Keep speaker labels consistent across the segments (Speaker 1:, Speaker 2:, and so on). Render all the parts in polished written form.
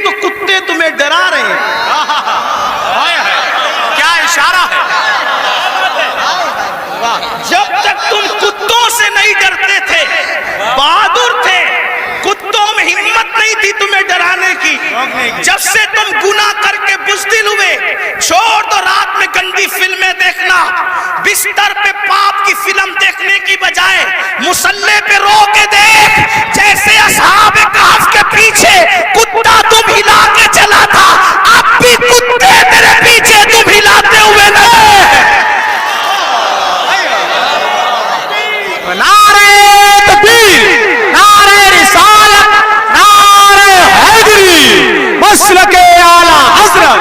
Speaker 1: تو کتے تمہیں ڈرا رہے ہیں.
Speaker 2: کیا اشارہ ہے.
Speaker 1: جب تک تم کتوں سے نہیں ڈرتے تھے بہادر تھے, کتوں میں ہمت نہیں تھی تمہیں ڈرانے کی. جب سے تم گناہ کر کے بزدل ہوئے, چھوڑ دو رات میں گندی فلمیں دیکھنا, بستر پہ پاپ کی فلم دیکھنے کی بجائے مصلی پہ رو کے دیکھ, جیسے اصحاب کہف کے پیچھے کتا تم ہلا کے چلا تھا, اب بھی کتے تیرے پیچھے تم ہلاتے ہوئے نظر.
Speaker 2: نعرہ تکبیر, نعرہ رسالت, نعرہ حیدری, مسلک اعلیٰ حضرت.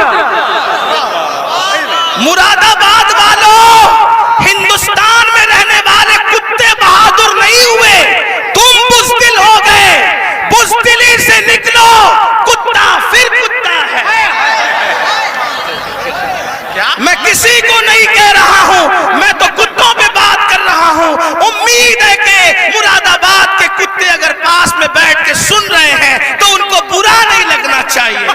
Speaker 1: مراد آباد والوں, ہندوستان میں رہنے والے کتے بہادر نہیں ہوئے, تم بزدل ہو گئے. بزدلی سے نکلو, کتا پھر کتا ہے. میں کسی کو نہیں کہہ رہا ہوں, میں تو کتوں پہ بات کر رہا ہوں. امید ہے کہ مراد آباد کے کتے اگر پاس میں بیٹھ کے سن رہے ہیں تو ان کو برا نہیں لگنا چاہیے.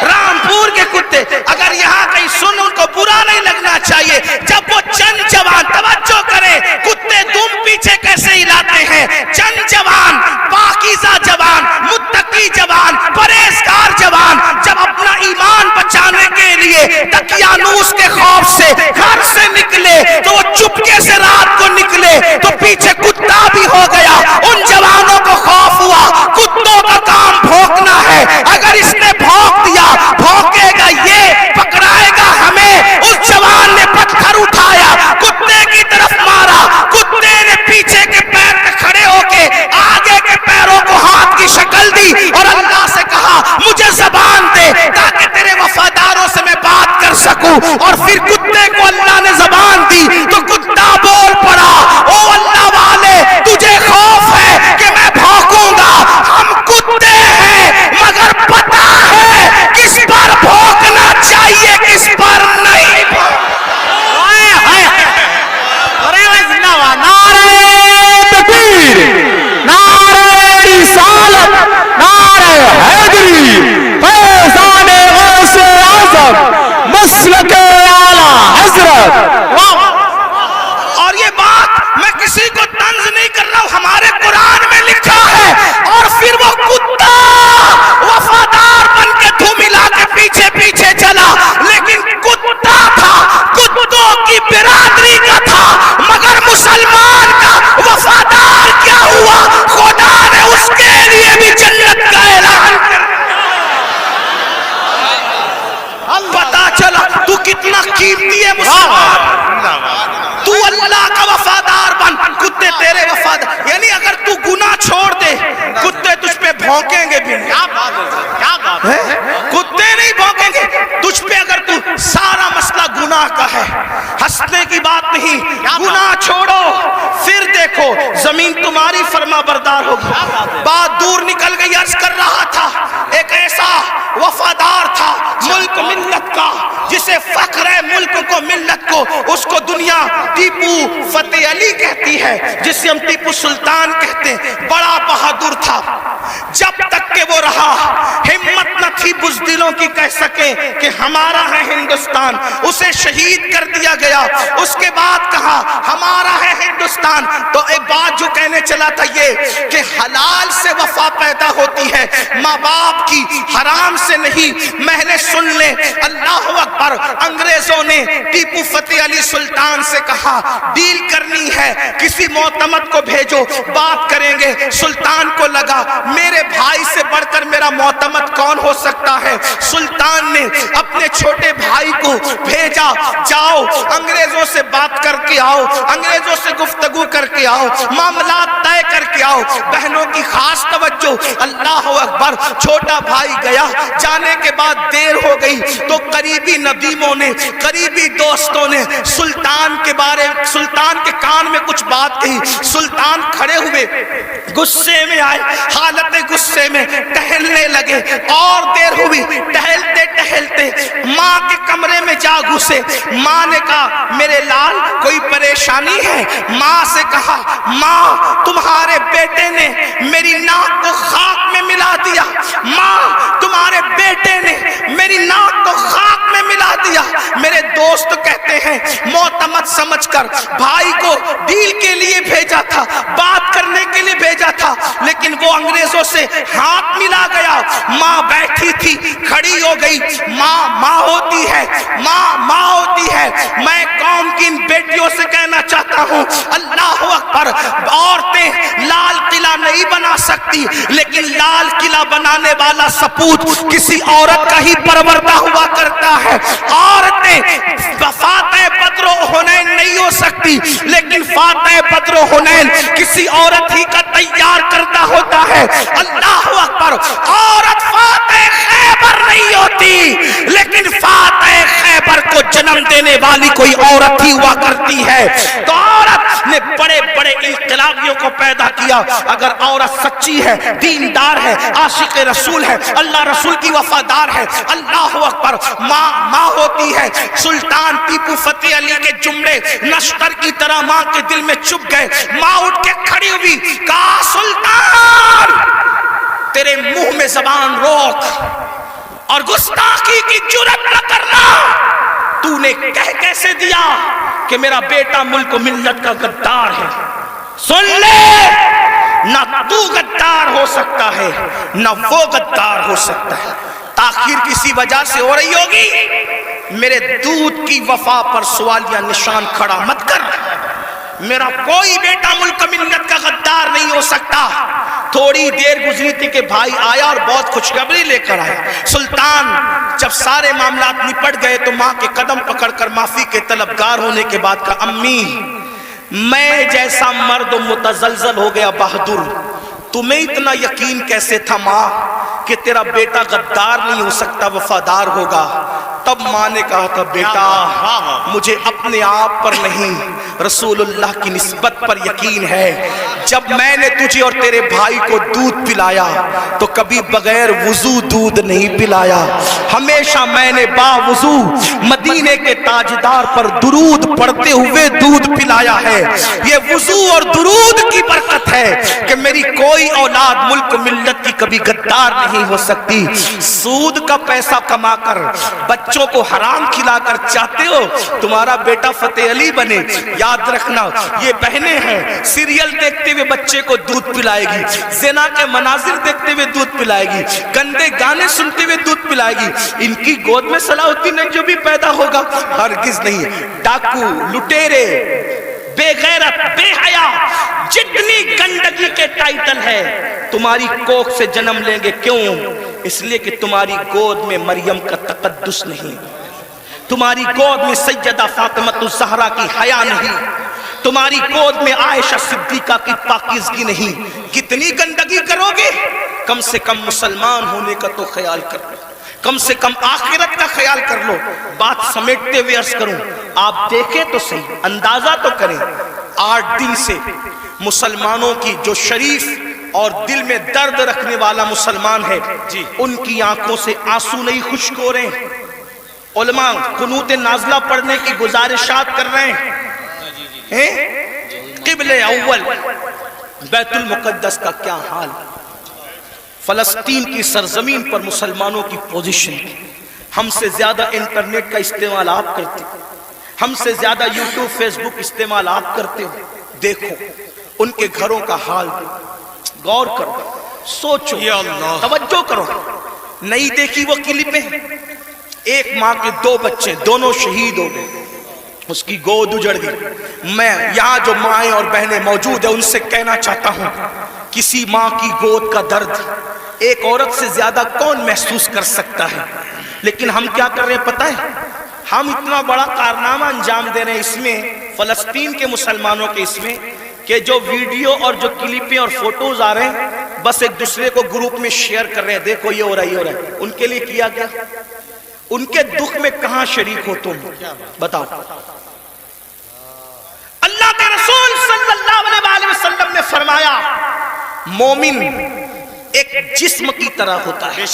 Speaker 1: رامپور کے کتے اگر یہاں کہیں سن, ان کو برا نہیں لگنا چاہیے. جب وہ چند جوان, توجہ کریں, کتے دم پیچھے کیسے ہلاتے ہیں. چند جوان, پاکیزہ جوان, متقی جوان, پرہیزگار جوان, جب اپنا ایمان بچانے کے لیے دقیانوس کے خوف سے گھر سے نکلے تو وہ چپکے سے رات کو نکلے تو پیچھے کتا بھی ہو گیا. ان جوانوں کو خوف ہوا, کتوں کا کام بھونکنا ہے, اگر اس نے بھونک دیا بھونکے گا یہ, پکڑائے گا ہمیں. اس جوان نے پتھر اٹھایا, کتے کی طرف مارا, کتے نے پیچھے کے پیر پہ کھڑے ہو کے آگے کے پیروں کو ہاتھ کی شکل دی اور اللہ سے کہا مجھے زبان دے تاکہ تیرے وفاداروں سے میں بات کر سکوں. اور پھر کتے کو اللہ نے زبان دی تو کتا بول پڑا, او اللہ والے تجھے خوف ہے کہ میں بھونکوں گا, ہم کتے ہیں مگر پتا ہے کس پر بھونکنا چاہیے کس پر نہیں.
Speaker 2: نعرہ تکبیر, نعرہ رسالت, نعرہ حیدری, فیضان غوث اعظم, مسلک اعلیٰ حضرت.
Speaker 1: اور یہ بات میں کسی کو طنز نہیں کر رہا ہوں, ہمارے قرآن میں لکھا ہے. اور پھر وہ کتا وفادار بن کے دھوم ملا کے پیچھے پیچھے چلا, لیکن کتا تھا, کتوں کی برادری کا تھا, مگر مسلمان کا وفادار کیا ہوا, خدا نے اس کے لیے بھی جنت کا اعلان کر پتا چلا تو کتنا قیمتی ہے مسلمان. تو اللہ کا وفادار بن, کتے تیرے وفادار. یعنی اگر تو گناہ چھوڑ دے کتے تجھ پہ بھونکیں گے بھی نہیں. کتے نہیں بھونکیں گے تجھ پہ اگر تو سارا مسئلہ گناہ کا ہے. ہنسنے کی بات نہیں, گناہ چھوڑو پھر دیکھو زمین تمہاری فرما بردار ہوگی. بات دور نکل گئی. عرض کر رہا تھا ایک ایسا وفادار تھا ملک ملت کا, جسے فخر ہے ملک کو ملت کو, اس کو دنیا ٹیپو فتح علی کہتی ہے, جسے ہم ٹیپو سلطان کہتے ہیں. بڑا بہادر تھا, جب تک کہ وہ رہا ہمت نہ تھی بزدلوں کی کہہ سکے کہ ہمارا ہے ہندوستان. اسے شہید کر دیا گیا. اس کے بعد کہا ہمارا ہے ہندوستان. تو ایک بات جو کہنے چلا تھا یہ کہ حلال سے وفا پیدا ہوتی ہے, ماں باپ کی, حرام سے نہیں. میں نے سن لے, اللہ اکبر. انگریزوں نے ٹیپو فتح علی سلطان سے کہا ڈیل کرنی ہے, کسی معتمد کو بھیجو, بات کریں گے. سلطان کو لگا میرے بھائی سے بڑھ کر میرا معتمد کون ہو سکتا ہے. سلطان نے اپنے چھوٹے بھائی کو بھیجا, جاؤ انگریزوں سے بات کر کے آؤ, انگریزوں سے گفتگو کر کے آؤ, معاملات طے کر کے آؤ. بہنوں کی خاص توجہ, اللہ اکبر. چھوٹا بھائی گیا, جانے کے بعد دیر ہو گئی تو قریبی ندیموں نے, قریبی دوستوں نے سلطان کے کان میں کچھ بات کہی. سلطان کھڑے ہوئے, غصے میں آئے, حالت غصے میں ٹہلنے لگے. اور دیر ہوئی, ٹہلتے ٹہلتے ماں کے کمرے میں جا گھسے. ماں نے کہا میرے لال کوئی پریشانی ہے. ماں سے کہا ماں تمہارے بیٹے نے میری ناک کو خاک میں ملا دیا. ماں تمہارے ہیں معتمد سمجھ کر بھائی کو ڈیل کے لیے بھیجا تھا, بات کرنے کے لیے بھیجا تھا, لیکن وہ انگریزوں سے ہاتھ ملا گیا. ماں بیٹھی تھی, کھڑی ہو گئی. ماں ہوتی ہے, ماں ہوتی ہے. میں قوم کی ان بیٹیوں سے کہنا چاہتا ہوں, اللہ اکبر, عورتیں لال قلعہ نہیں بنا سکتی, لیکن لال قلعہ بنانے والا سپوت کسی عورت کا ہی پروردہ ہوا کرتا ہے. عورتیں فاتح بدر و حنین نہیں ہو سکتی, لیکن فاتح بدر و حنین کسی عورت ہی کا تیار کرتا ہوتا ہے. اللہ اکبر, عورت فاتح خیبر نہیں ہوتی, لیکن فاتح خیبر کو جنم دینے والی کوئی عورت ہی ہوا کرتی ہے. تو عورت نے بڑے بڑے انقلابیوں کو پیدا کیا. اگر عورت سچی ہے, دیندار ہے, عاشق رسول ہے, اللہ رسول کی وفادار ہے, اللہ اکبر, ماں ہوتی ہے. سلطان ٹیپو فتح علی کے جملے نشتر کی طرح ماں کے دل میں چپ گئے. ماں اٹھ کے کھڑی ہوئی, کہا سلطان تیرے منہ میں زبان روک اور گستاخی کی جرات نہ کرنا. تو نے کہہ کیسے دیا کہ میرا بیٹا ملک و ملت کا غدار ہے. سن لے, نہ تو غدار ہو سکتا ہے نہ وہ غدار ہو سکتا ہے. تاخیر کسی وجہ سے ہو رہی ہوگی, میرے دودھ کی وفا پر سوالیہ نشان کھڑا مت کر. میرا کوئی بیٹا ملک ملت کا غدار نہیں ہو سکتا. تھوڑی دیر گزری تھی کہ بھائی آیا اور بہت خوشخبری لے کر آیا. سلطان جب سارے معاملات نپٹ گئے تو ماں کے قدم پکڑ کر معافی کے طلبگار ہونے کے بعد کہا, امی میں جیسا مرد متزلزل ہو گیا بہادر, تمہیں اتنا یقین کیسے تھا ماں کہ تیرا بیٹا غدار نہیں ہو سکتا, وفادار ہوگا. تب ماں نے کہا تھا, بیٹا مجھے اپنے آپ پر نہیں رسول اللہ کی نسبت پر یقین ہے. جب میں نے تجھے اور تیرے بھائی کو دودھ پلایا تو کبھی بغیر وضو دودھ نہیں پلایا. ہمیشہ میں نے باوضو مدینے کے تاجدار پر درود پڑھتے ہوئے دودھ پلایا ہے. یہ وضو اور درود کی برکت ہے کہ میری کوئی اولاد ملک ملت کی کبھی غدار نہیں ہو سکتی. سود کا پیسہ کما کر بچوں کو حرام کھلا کر چاہتے ہو تمہارا بیٹا فتح علی بنے, یاد رکھنا یہ بہنیں ہیں, سیریل دیکھتے ہوئے بچے کو دودھ پلائے گی, زنا کے مناظر دیکھتے ہوئے دودھ پلائے گی, گندے گانے سنتے ہوئے دودھ پلائے گی. ان کی گود میں صلاح الدین جو بھی پیدا ہوگا ہرگز نہیں. ڈاکو, لٹیرے, بے غیرت, بے حیا, جتنی گندگی کے ٹائٹل ہے تمہاری کوکھ سے جنم لیں گے. کیوں؟ اس لیے کہ تمہاری گود میں مریم کا تقدس نہیں, تمہاری گود میں سیدہ فاطمہ الزہرا کی حیا نہیں, تمہاری گود میں عائشہ صدیقہ کی پاکیزگی نہیں. کتنی گندگی کرو گے؟ کم سے کم مسلمان ہونے کا تو خیال کر لو, کم سے کم آخرت کا خیال کر لو. بات سمیٹتے ہوئے عرض کروں, آپ دیکھیں تو صحیح, اندازہ تو کریں. 8 دن سے مسلمانوں کی جو شریف اور دل میں درد رکھنے والا مسلمان ہے, ان کی آنکھوں سے آنسو نہیں خشک ہو رہے. علماء قنوت نازلہ پڑھنے کی گزارشات کر رہے ہیں. قبل اول بیت المقدس کا کیا حال, فلسطین کی سرزمین پر مسلمانوں کی پوزیشن. ہم سے زیادہ انٹرنیٹ کا استعمال آپ کرتے, ہم سے زیادہ یوٹیوب فیس بک استعمال آپ کرتے ہو. دیکھو ان کے گھروں کا حال, غور کرو, سوچو, توجہ کرو. نہیں دیکھی وہ کلپیں, ایک ماں کے 2 بچے دونوں شہید ہو گئے, اس کی گود اجڑ گئی. میں یہاں جو مائیں اور بہنیں موجود ہیں ان سے کہنا چاہتا ہوں, کسی ماں کی گود کا درد ایک عورت سے زیادہ کون محسوس کر سکتا ہے. لیکن ہم کیا کر رہے ہیں پتہ ہے, ہم اتنا بڑا کارنامہ انجام دے رہے ہیں اس میں, فلسطین کے مسلمانوں کے اس میں, کہ جو ویڈیو اور جو کلپیں اور فوٹوز آ رہے ہیں بس ایک دوسرے کو گروپ میں شیئر کر رہے ہیں, دیکھو یہ ہو رہا ہے, یہ ہو رہا ہے. ان کے لیے کیا گیا, ان کے دکھ میں کہاں شریک ہو تم, بتاؤ. اللہ کے رسول صلی اللہ علیہ وسلم نے فرمایا, مومن ایک جسم کی طرح ہوتا ہے.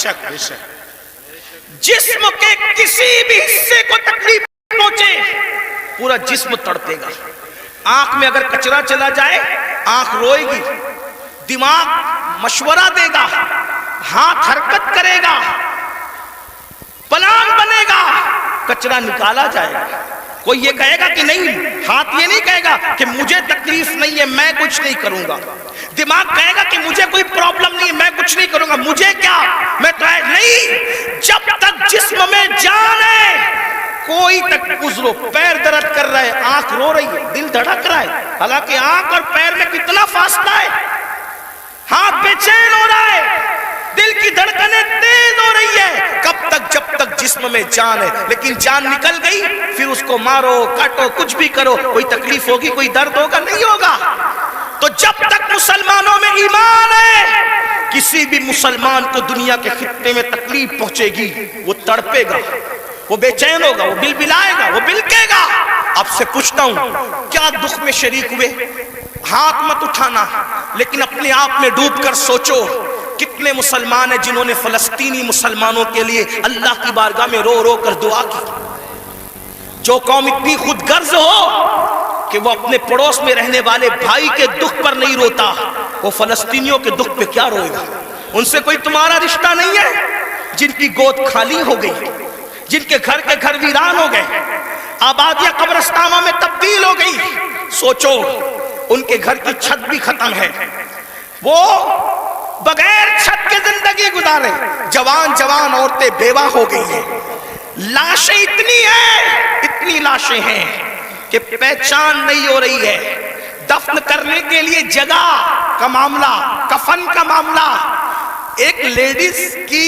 Speaker 1: جسم کے کسی بھی حصے کو تکلیف پہنچے پورا جسم تڑپے گا. آنکھ میں اگر کچرا چلا جائے آنکھ روئے گی, دماغ مشورہ دے گا, ہاتھ حرکت کرے گا, پلان بنے گا, کچرا نکالا جائے گا. کوئی یہ کہے گا کہ نہیں، ہاتھ یہ نہیں کہے گا کہ مجھے تکلیف نہیں ہے میں کچھ نہیں کروں گا، دماغ کہے گا کہ مجھے کوئی پرابلم نہیں ہے میں کچھ نہیں کروں گا، مجھے کیا، میں تو نہیں، جب تک جسم میں جان ہے کوئی تک گزرو، پیر درد کر رہا ہے، آنکھ رو رہی ہے، دل دھڑک رہا ہے، حالانکہ آنکھ اور پیر میں کتنا فاصلہ ہے، ہاتھ بے چین ہو رہا ہے، دل کی دھڑکنیں تیز ہو رہی ہے، کب تک؟ جب تک جسم میں جان ہے، لیکن جان نکل گئی پھر اس کو مارو کاٹو کچھ بھی کرو، کوئی تکلیف ہوگی، کوئی درد ہوگا؟ نہیں ہوگا۔ تو جب تک مسلمانوں میں ایمان ہے، کسی بھی مسلمان کو دنیا کے خطے میں تکلیف پہنچے گی وہ تڑپے گا، وہ بے چین ہوگا، وہ بلبلائے گا، وہ بلکے گا۔ آپ سے پوچھتا ہوں کیا دکھ میں شریک ہوئے؟ ہاتھ مت اٹھانا، لیکن اپنے آپ میں ڈوب کر سوچو کتنے مسلمان ہیں جنہوں نے فلسطینی مسلمانوں کے لیے اللہ کی بارگاہ میں رو رو کر دعا کی۔ جو قوم اتنی خود غرض ہو کہ وہ اپنے پڑوس میں رہنے والے بھائی کے دکھ پر نہیں روتا، وہ فلسطینیوں کے دکھ پہ کیا روئے گا؟ ان سے کوئی تمہارا رشتہ نہیں ہے؟ جن کی گود خالی ہو گئی، جن کے گھر ویران ہو گئے، آبادیاں قبرستانوں میں تبدیل ہو گئی، سوچو ان کے گھر کی چھت بھی ختم ہے، وہ بغیر چھت کے زندگی گزارے، جوان عورتیں بیوہ ہو گئی ہیں، لاشیں اتنی لاشیں ہیں کہ پہچان نہیں ہو رہی ہے، دفن کرنے کے لیے جگہ کا معاملہ، کفن کا معاملہ۔ ایک لیڈیز کی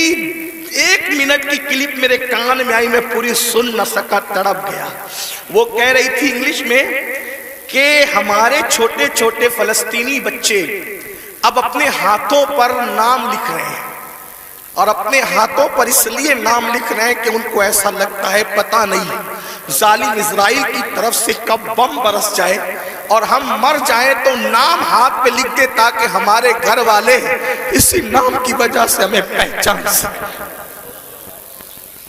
Speaker 1: 1 منٹ کی کلپ میرے کان میں آئی، میں پوری سن نہ سکا، تڑپ گیا۔ وہ کہہ رہی تھی انگلش میں کہ ہمارے چھوٹے چھوٹے فلسطینی بچے اب اپنے ہاتھوں پر نام لکھ رہے ہیں، اور اپنے ہاتھوں پر اس لیے نام لکھ رہے ہیں کہ ان کو ایسا لگتا ہے پتہ نہیں ظالم اسرائیل کی طرف سے کب بم برس جائے اور ہم مر جائیں تو نام ہاتھ پہ لکھ دے تاکہ ہمارے گھر والے اسی نام کی وجہ سے ہمیں پہچان سکیں۔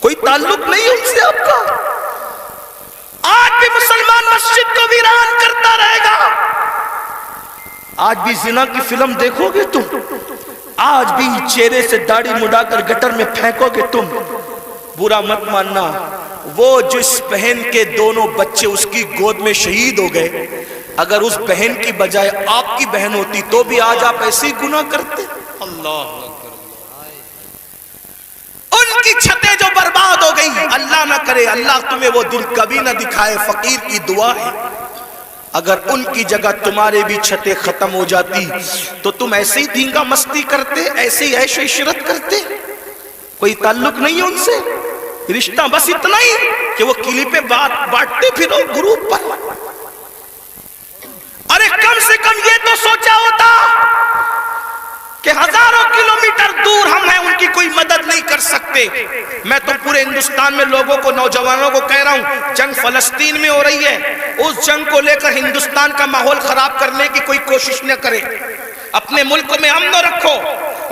Speaker 1: کوئی تعلق نہیں ان سے آپ کا۔ آج بھی مسلمان مسجد کو ویران کرتا رہے گا، آج بھی زنا کی فلم دیکھو گے تم، آج بھی چہرے سے داڑھی مڈا کر گٹر میں پھینکو گے تم۔ برا مت ماننا، وہ جس بہن کے دونوں بچے اس کی گود میں شہید ہو گئے، اگر اس بہن کی بجائے آپ کی بہن ہوتی تو بھی آج آپ ایسے ہی گناہ کرتے۔ اللہ ان کی چھتیں جو برباد ہو گئی، اللہ نہ کرے، اللہ تمہیں وہ دن کبھی نہ دکھائے، فقیر کی دعا ہے، اگر ان کی جگہ تمہارے بھی چھتیں ختم ہو جاتی تو تم ایسے ہی دھینگا مستی کرتے، ایسے ہی عیش و عشرت کرتے۔ کوئی تعلق نہیں ان سے، رشتہ بس اتنا ہی کہ وہ کلپیں بانٹتے پھرو گروپ پر۔ ارے کم سے کم یہ تو سوچا ہوتا کہ ہزاروں کلومیٹر دور ہم ہیں، ان کی کوئی مدد نہیں کر سکتے۔ میں تو پورے ہندوستان میں لوگوں کو، نوجوانوں کو کہہ رہا ہوں، جنگ فلسطین میں ہو رہی ہے، اس جنگ کو لے کر ہندوستان کا ماحول خراب کرنے کی کوئی کوشش نہ کرے، اپنے ملک میں امن رکھو،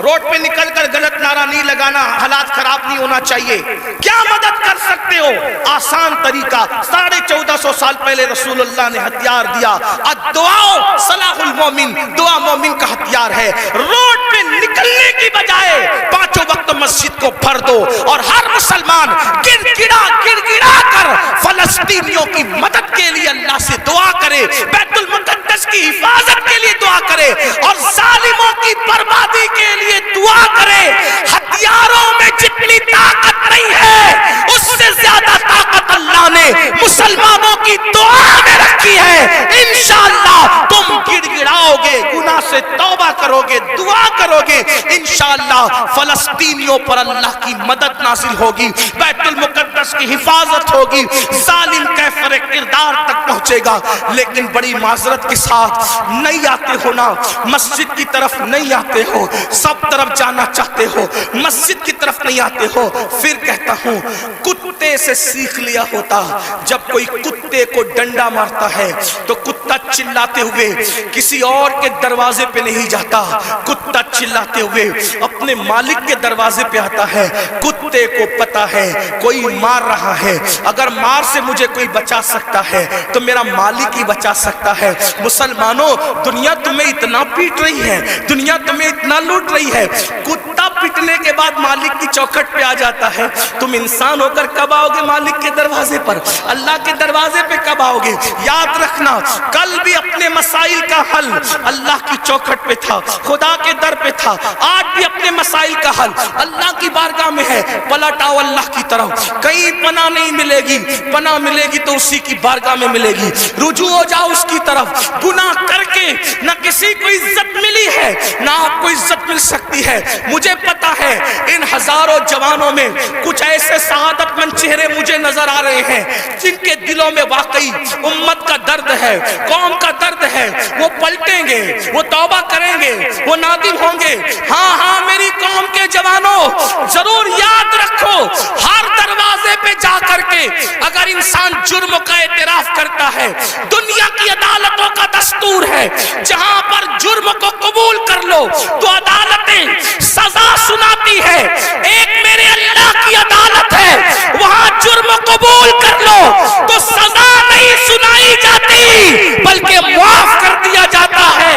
Speaker 1: روڈ پہ نکل کر غلط نعرہ نہیں لگانا، حالات خراب نہیں ہونا چاہیے۔ کیا مدد کر سکتے ہو؟ آسان طریقہ، 1450 سال پہلے رسول اللہ نے ہتھیار دیا، الدعاء سلاح المومن، دعا مومن کا ہتھیار ہے۔ روڈ پہ نکلنے کی بجائے 5 وقت مسجد کو بھر دو، اور ہر مسلمان گڑ گڑا کر فلسطینیوں کی مدد کے لیے اللہ سے دعا کرے، بیت المقدس کی حفاظت کے لیے دعا کرے، اور ظالموں کی بربادی کے لیے دعا کرے۔ ہتھیاروں میں جتنی طاقت نہیں ہے، اس سے زیادہ طاقت اللہ نے مسلمانوں کی دعا میں رکھی ہے۔ انشاءاللہ تم گڑ گڑاؤ گے، گناہ سے توبہ کرو گے، دعا کرو گے، انشاءاللہ فلسطینیوں پر اللہ کی مدد نازل ہوگی، بیت المقدس کی حفاظت ہوگی، ظالم کیفر کردار تک پہنچے گا۔ لیکن بڑی معذرت کے ساتھ نہیں آتے ہو نا، مسجد کی طرف نہیں آتے ہو، سب طرف جانا چاہتے ہو، مسجد کی طرف نہیں آتے ہو۔ پھر کہتا ہوں، کتے سے سیکھ لیا ہوتا، جب کوئی کتے کو ڈنڈا مارتا ہے تو کتا چلاتے ہوئے کسی اور کے دروازے پہ نہیں جاتا، کتا چلاتے ہوئے اپنے مالک کے دروازے پہ آتا ہے۔ کتے کو پتا ہے کوئی مار رہا ہے، اگر مار سے مجھے کوئی بچا سکتا ہے تو میرا مالک ہی بچا سکتا ہے۔ مسلمانوں، دنیا تمہیں اتنا پیٹ رہی ہے، دنیا تمہیں اتنا لوٹ رہی ہے، کتا پیٹنے کے بعد مالک کی چوکھٹ پہ آ جاتا ہے، تم انسان ہو کر کب آؤ گے مالک کے دروازے پر؟ اللہ کے دروازے پہ کب آؤ گے؟ یاد رکھنا، کل بھی اپنے مسائل کا حل اللہ کی چوکھٹ پہ تھا، خدا کے در پہ تھا، آج بھی اپنے مسائل کا حل اللہ کی بارگاہ میں ہے۔ پلٹ آؤ اللہ کی طرف، کہیں پناہ نہیں ملے گی، پناہ ملے گی تو اسی کی بارگاہ میں ملے گی۔ رجوع ہو جاؤ اس کی طرف، گناہ کر کے نہ کسی کو عزت ملی ہے نہ آپ کو عزت مل سکتی ہے۔ مجھے پتا ہے ان ہزاروں جوانوں میں کچھ ایسے سعادت مند چہرے مجھے نظر آ رہے ہیں جن کے دلوں میں واقعی امت کا درد ہے، قوم کا درد ہے، وہ پلٹیں گے، وہ توبہ کریں گے، وہ نادم ہوں گے۔ ہاں ہاں میری قوم کے جوانوں، ضرور یاد رکھو، ہر دروازے پہ جا کر کے اگر انسان جرم کا اعتراف کرتا ہے، دنیا کی عدالتوں کا دستور ہے جہاں پر جرم کو قبول کر لو تو عدالتیں سزا سناتی ہے۔ ایک میرے اللہ کی عدالت ہے، وہاں جرم قبول کر لو تو سزا نہیں سنائی جاتی بلکہ معاف کر دیا جاتا ہے۔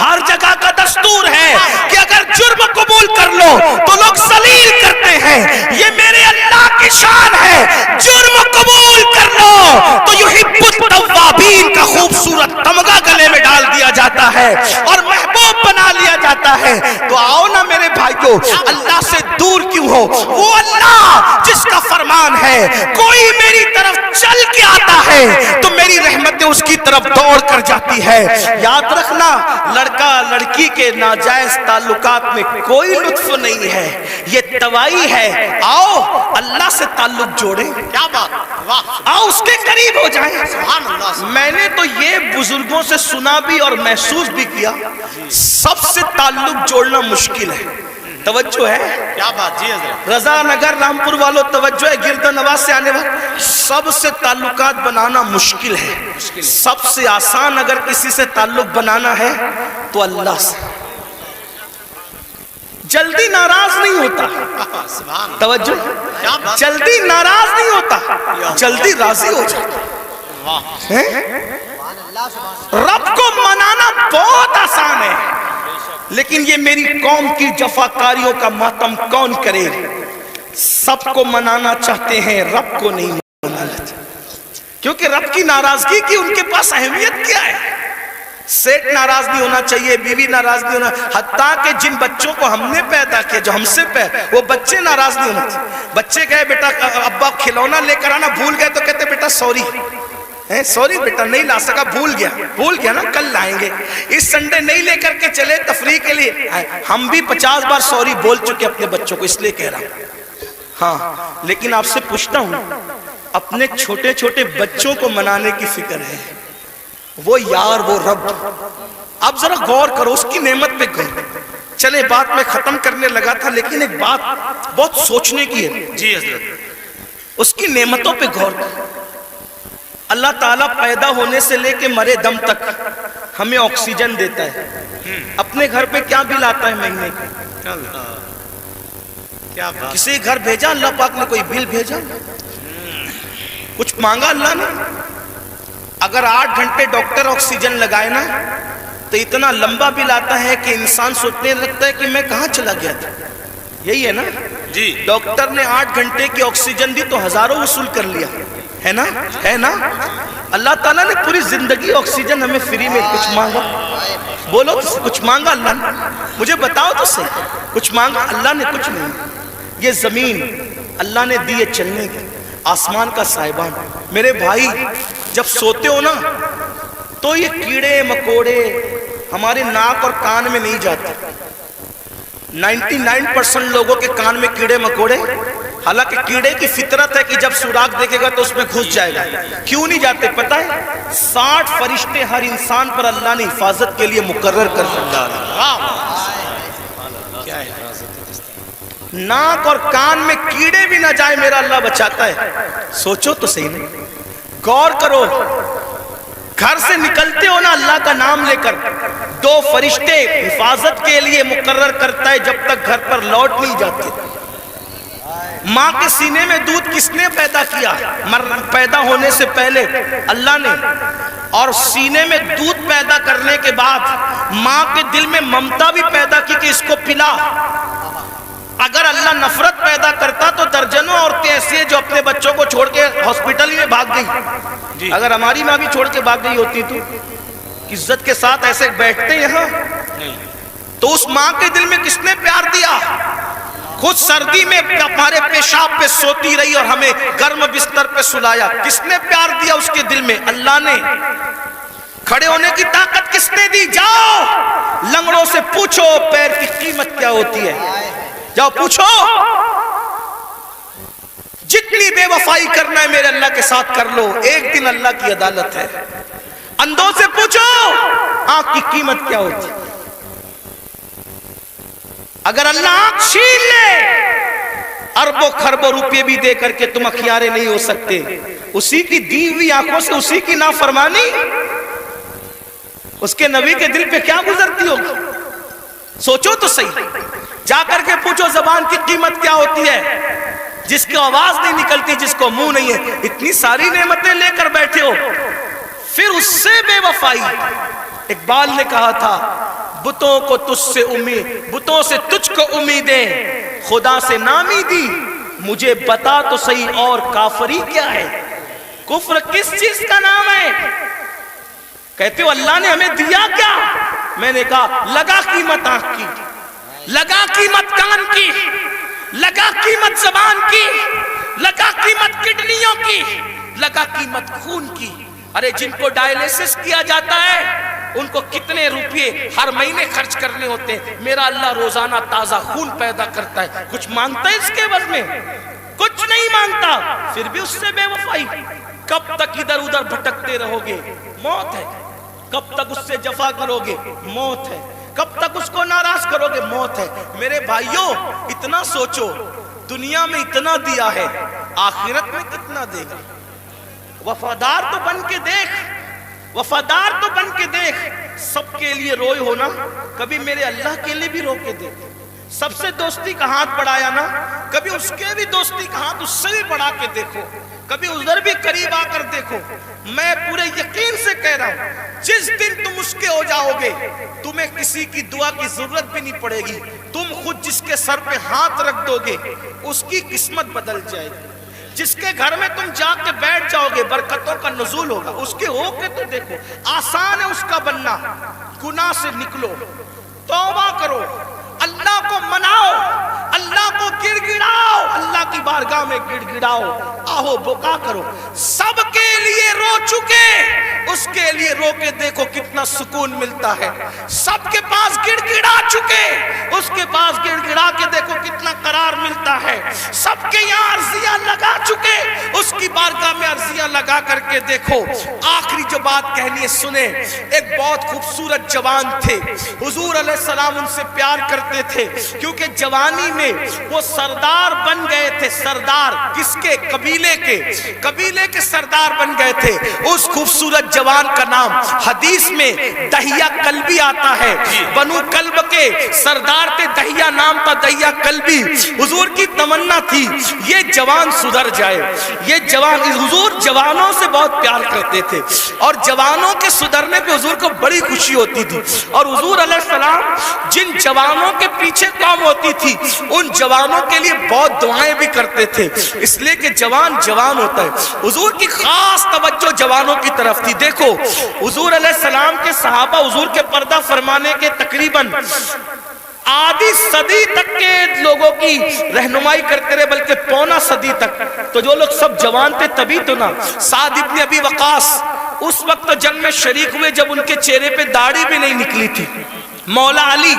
Speaker 1: ہر جگہ کا دستور ہے کہ اگر جرم قبول کر لو تو لوگ ذلیل کرتے ہیں، یہ میرے اللہ کی شان ہے۔ جرم قبول کر لو تو یحب التوابین کا خوبصورت تمغہ گلے میں ڈال دیا جاتا ہے اور محبوب بنا لیا جاتا ہے۔ تو آؤ نا میرے بھائیو، اللہ سے دور کیوں ہو؟ وہ اللہ جس کا فرمان ہے کوئی میری طرف چل کے آتا ہے تو میری رحمتیں اس کی طرف دوڑ کر جاتی ہے۔ یاد رکھنا، لڑکا لڑکی کے ناجائز تعلقات میں کوئی لطف نہیں ہے، یہ توائی ہے۔ آؤ اللہ سے تعلق جوڑیں،
Speaker 3: کیا بات، واہ،
Speaker 1: آؤ اس کے قریب ہو جائیں۔
Speaker 3: سبحان اللہ۔
Speaker 1: میں نے تو یہ بزرگوں سے سنا بھی اور محسوس بھی کیا، سب سے تعلق جوڑنا مشکل ہے۔ توجہ ہے؟
Speaker 3: کیا بات جی حضرت،
Speaker 1: رضا نگر رامپور والوں توجہ ہے، گرد نواز سے آنے والے، سب سے تعلقات بنانا مشکل ہے۔ سب سے آسان اگر کسی سے تعلق بنانا ہے تو اللہ سے۔ جلدی ناراض نہیں ہوتا،
Speaker 3: سبحان اللہ،
Speaker 1: توجہ،
Speaker 3: کیا بات،
Speaker 1: جلدی ناراض نہیں ہوتا، جلدی راضی ہو جاتا۔
Speaker 3: واہ،
Speaker 1: رب کو منانا بہت آسان ہے، لیکن یہ میری قوم کی جفاکاریوں کا ماتم کون کرے؟ سب کو منانا چاہتے ہیں، رب کو نہیں منانا چاہتے، کیونکہ رب کی ناراضگی کی ان کے پاس اہمیت کیا ہے؟ سیٹ ناراض نہیں ہونا چاہیے، بیوی ناراض نہیں ہونا، حتیٰ کہ جن بچوں کو ہم نے پیدا کیا، جو ہم سے وہ بچے ناراض نہیں ہونا چاہیے۔ بچے کہے بیٹا ابا کھلونا لے کر آنا، بھول گئے تو کہتے بیٹا سوری، سوری بیٹا نہیں لا سکا، بھول گیا نا، کل لائیں گے، اس سنڈے نہیں لے کر کے چلے تفریح کے لیے۔ ہم بھی 50 بار سوری بول چکے اپنے بچوں کو، اس لیے کہہ رہا ہوں۔ ہاں لیکن آپ سے پوچھتا ہوں، اپنے چھوٹے چھوٹے بچوں کو منانے کی فکر ہے، وہ یار وہ رب، آپ ذرا غور کرو اس کی نعمت پہ غور۔ چلے بات میں ختم کرنے لگا تھا، لیکن ایک بات بہت سوچنے کی ہے
Speaker 3: جی حضرت،
Speaker 1: اس کی نعمتوں پہ غور کرو۔ اللہ تعالیٰ پیدا ہونے سے لے کے مرے دم تک ہمیں آکسیجن دیتا ہے، اپنے گھر پہ کیا بل آتا ہے مہینے کا؟
Speaker 3: کیا بات،
Speaker 1: کسی گھر بھیجا اللہ پاک نے کوئی بل بھیجا؟ کچھ مانگا اللہ نے؟ اگر 8 گھنٹے ڈاکٹر آکسیجن لگائے نا تو اتنا لمبا بل آتا ہے کہ انسان سوچنے لگتا ہے کہ میں کہاں چلا گیا تھا۔ یہی ہے نا
Speaker 3: جی،
Speaker 1: ڈاکٹر نے 8 گھنٹے کی آکسیجن دی تو ہزاروں وصول کر لیا، ہے نا؟ ہے نا؟ اللہ تعالیٰ نے پوری زندگی آکسیجن ہمیں فری میں، کچھ مانگا؟ بولو تو کچھ مانگا اللہ نے؟ مجھے بتاؤ تو صحیح، کچھ مانگا اللہ نے؟ کچھ نہیں۔ یہ زمین اللہ نے دی ہے چلنے کی، آسمان کا سائبان۔ میرے بھائی جب سوتے ہو نا تو یہ کیڑے مکوڑے ہمارے ناک اور کان میں نہیں جاتے۔ 99% لوگوں کے کان میں کیڑے مکوڑے، حالانکہ کیڑے کی فطرت ہے کہ جب سوراخ دیکھے گا تو اس میں گھس جائے گا، کیوں نہیں جاتے پتہ ہے؟ 60 فرشتے ہر انسان پر اللہ نے حفاظت کے لیے مقرر کر رکھا ہے۔
Speaker 3: کیا ہے،
Speaker 1: ناک اور کان میں کیڑے بھی نہ جائے میرا اللہ بچاتا ہے۔ سوچو تو صحیح نہیں، غور کرو۔ گھر سے نکلتے ہو نا اللہ کا نام لے کر، دو فرشتے حفاظت کے لیے مقرر کرتا ہے جب تک گھر پر لوٹ نہیں جاتے۔ ماں کے سینے میں دودھ کس نے پیدا کیا؟ پیدا ہونے سے پہلے اللہ نے، اور سینے میں دودھ پیدا کرنے کے بعد ماں کے دل میں ممتا بھی پیدا کی کہ اس کو پلا۔ اگر اللہ نفرت پیدا کرتا تو درجنوں عورتیں ایسی ہیں جو اپنے بچوں کو چھوڑ کے ہاسپٹل میں بھاگ گئی۔ اگر ہماری ماں بھی چھوڑ کے بھاگ گئی ہوتی تو عزت کے ساتھ ایسے بیٹھتے یہاں؟ تو اس ماں کے دل میں کس نے پیار دیا؟ خود سردی میں ہمارے پیشاب پہ سوتی رہی اور ہمیں گرم بستر پہ سلایا۔ کس نے پیار دیا اس کے دل میں؟ اللہ نے۔ کھڑے ہونے کی طاقت کس نے دی؟ جاؤ لنگڑوں سے پوچھو پیر کی قیمت کیا ہوتی ہے، جاؤ پوچھو۔ جتنی بے وفائی کرنا ہے میرے اللہ کے ساتھ کر لو، ایک دن اللہ کی عدالت ہے۔ اندھوں سے پوچھو آنکھ کی قیمت کیا ہوتی ہے۔ اگر اللہ آنکھ چھین لے اربوں خربوں روپے بھی دے کر کے تم اخیارے نہیں ہو سکتے۔ اسی کی دی ہوئی آنکھوں سے اسی کی نافرمانی اس کے نبی کے دل پہ کیا گزرتی ہوگی؟ سوچو تو صحیح، جا کر کے پوچھو زبان کی قیمت کیا ہوتی ہے، جس کی آواز نہیں نکلتی، جس کو منہ نہیں ہے، اتنی ساری نعمتیں لے کر بیٹھے ہو، پھر اس سے بے وفائی۔ اقبال نے کہا تھا بتوں کو تجھ سے امید، بتوں سے تجھ کو امیدیں، خدا سے نامی دی، مجھے بتا تو صحیح اور کافری کیا ہے؟ کفر کس چیز کا نام ہے؟ کہتے ہو اللہ نے ہمیں دیا کیا؟ میں نے کہا لگا قیمت آنکھ کی، لگا قیمت کان کی، لگا قیمت زبان کی، لگا قیمت کڈنیوں کی، لگا قیمت خون کی۔ ارے جن کو ڈائلیسس کیا جاتا ہے ان کو کتنے روپے ہر مہینے خرچ کرنے ہوتے ہیں، میرا اللہ روزانہ تازہ خون پیدا کرتا ہے، کچھ مانگتا ہے اس کے عوض میں؟ کچھ نہیں مانگتا، پھر بھی اس سے بے وفائی۔ کب تک ادھر ادھر بھٹکتے رہو گے؟ موت ہے۔ کب تک اس سے جفا کرو گے؟ موت ہے۔ کب تک اس کو ناراض کرو گے؟ موت ہے۔ میرے بھائیوں اتنا سوچو، دنیا میں اتنا دیا ہے، آخرت میں کتنا دے گا؟ وفادار تو بن کے دیکھ، وفادار تو بن کے دیکھ۔ سب کے لیے روئے ہونا، کبھی میرے اللہ کے لیے بھی رو کے دیکھ۔ سب سے دوستی کا ہاتھ بڑھایا نا، کبھی اس کے بھی دوستی کا ہاتھ اس سے بھی بڑھا کے دیکھو، کبھی ادھر بھی قریب آ کر دیکھو۔ میں پورے یقین سے کہہ رہا ہوں جس دن تم اس کے ہو جاؤ گے تمہیں کسی کی دعا کی ضرورت بھی نہیں پڑے گی، تم خود جس کے سر پہ ہاتھ رکھ دو گے اس کی قسمت بدل جائے گی۔ جس کے گھر میں تم جا کے بیٹھ جاؤ گے برکتوں کا نزول ہوگا، اس کے ہو کے تو دیکھو۔ آسان ہے اس کا بننا، گناہ سے نکلو، توبہ کرو، اللہ کو مناؤ، اللہ کو گڑ گڑاؤ، اللہ کی بارگاہ میں گڑ گڑاؤ، آہو بکا کرو۔ سب کے لیے رو چکے، اس کے لیے رو کے دیکھو کتنا سکون ملتا ہے۔ سب کے پاس گڑ گڑا چکے، اس کے پاس گڑ گڑا کے دیکھو کتنا قرار ملتا ہے۔ سب کے یہاں عرضیاں لگا چکے، اس کی بارگاہ میں عرضیاں لگا کر کے دیکھو۔ آخری جو بات کہنی ہے سنیں۔ ایک بہت خوبصورت جوان تھے، حضور علیہ السلام ان سے پیار کرتے تھے کیونکہ جوانی میں وہ سردار بن گئے تھے۔ سردار کس کے؟ قبیلے کے، قبیلے کے سردار بن گئے تھے۔ اس خوبصورت جوان کا نام حدیث میں دہیہ کلبی آتا ہے، بنو کلب کے سردار تھے، دہیہ نام تھا، دہیہ کلبی۔ حضور کی تمنا تھی یہ جوان سدھر جائے، یہ جوان، حضور جوانوں سے بہت پیار کرتے تھے اور جوانوں کے سدھرنے پہ حضور کو بڑی خوشی ہوتی تھی۔ اور حضور علیہ السلام جن جوانوں کے پیچھے قوم ہوتی تھی ان جوانوں کے لیے بہت دعائیں بھی کرتے تھے، اس لیے کہ جوان جوان ہوتا ہے۔ حضور کی خاص توجہ جوانوں کی طرف تھی۔ دیکھو حضور علیہ السلام کے صحابہ حضور کے پردہ فرمانے کے تقریباً آدھی صدی تک کے لوگوں کی رہنمائی کرتے رہے، بلکہ پونا صدی تک۔ تو جو لوگ سب جوان تھے تبھی تو نا، سعد ابن ابی وقاص اس وقت جنگ میں شریک ہوئے جب ان کے چہرے پہ داڑھی بھی نہیں نکلی تھی۔ مولا علی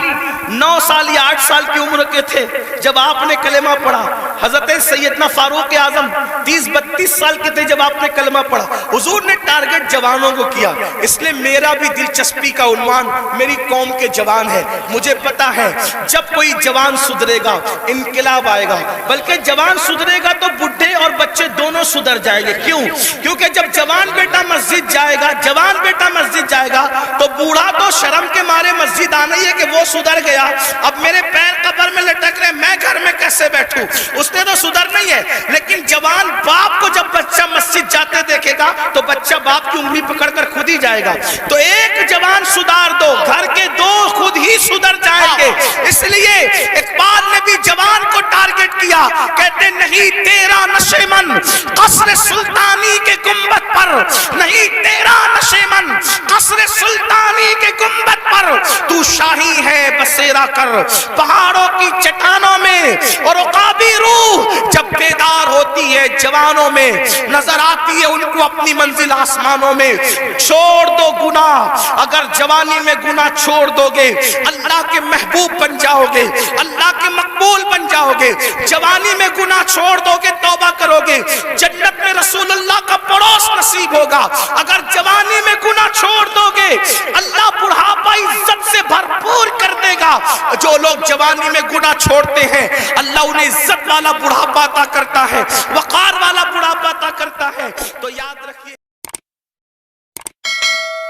Speaker 1: 9 سال یا 8 سال کی عمر کے تھے جب آپ نے کلمہ پڑھا. حضرت سیدنا فاروق اعظم 30-32 سال کے تھے جب آپ نے کلمہ پڑھا. حضور نے ٹارگٹ جوانوں کو کیا. اس لیے میرا بھی دلچسپی کا عنوان میری قوم کے جوان ہے. مجھے پتا ہے جب کوئی جوان سدھرے گا انقلاب آئے گا, بلکہ جوان سدھرے گا تو بڈھے اور بچے دونوں سدھر جائیں گے. کیوں؟ کیونکہ جب جوان بیٹا مسجد جائے گا, جوان بیٹا مسجد جائے گا تو بوڑھا تو شرم کے مارے مسجد آنا ہی ہے کہ وہ سدھر گیا, اب میرے پیر قبر میں لٹک رہے, میں گھر میں کیسے بیٹھوں, اس نے تو سدھر نہیں ہے. لیکن جوان باپ کو جب بچہ مسجد جاتے دیکھے گا تو بچہ باپ کی انگلی پکڑ کر خود ہی جائے گا. تو ایک جوان سدھار دو, گھر کے 2 خود ہی سدھر جائیں گے. اس لیے اقبال نے بھی جوان کو ٹارگٹ کیا, کہتے نہیں تیرا نشیمن قصر سلطانی کے گنبد پر, نہیں تیرا نشیمن قصر سلطانی کے گنبد پر, تو شاہی ہے بسیرا کر پہاڑوں کی چٹانوں میں. اور عقابی روح جب بیدار ہوتی ہے جوانوں میں, نظر آتی ہے ان کو اپنی منزل آسمانوں میں. چھوڑ دو گناہ, اگر جوانی میں گناہ چھوڑ دو گے اللہ کے محبوب بن جاؤ گے, اللہ کے مقبول بن جاؤ گے. جوانی میں گناہ چھوڑ دو گے, توبہ کرو گے, جنت میں رسول اللہ کا پڑوس نصیب ہوگا. اگر جوانی میں گناہ چھوڑ دو گے اللہ بڑھاپا عزت سے بھرپور کر دے گا. جو لوگ جوانی میں گناہ چھوڑتے ہیں اللہ انہیں عزت والا بڑھاپا عطا کرتا ہے, وقار والا بڑھاپا عطا کرتا ہے. تو یاد رکھیے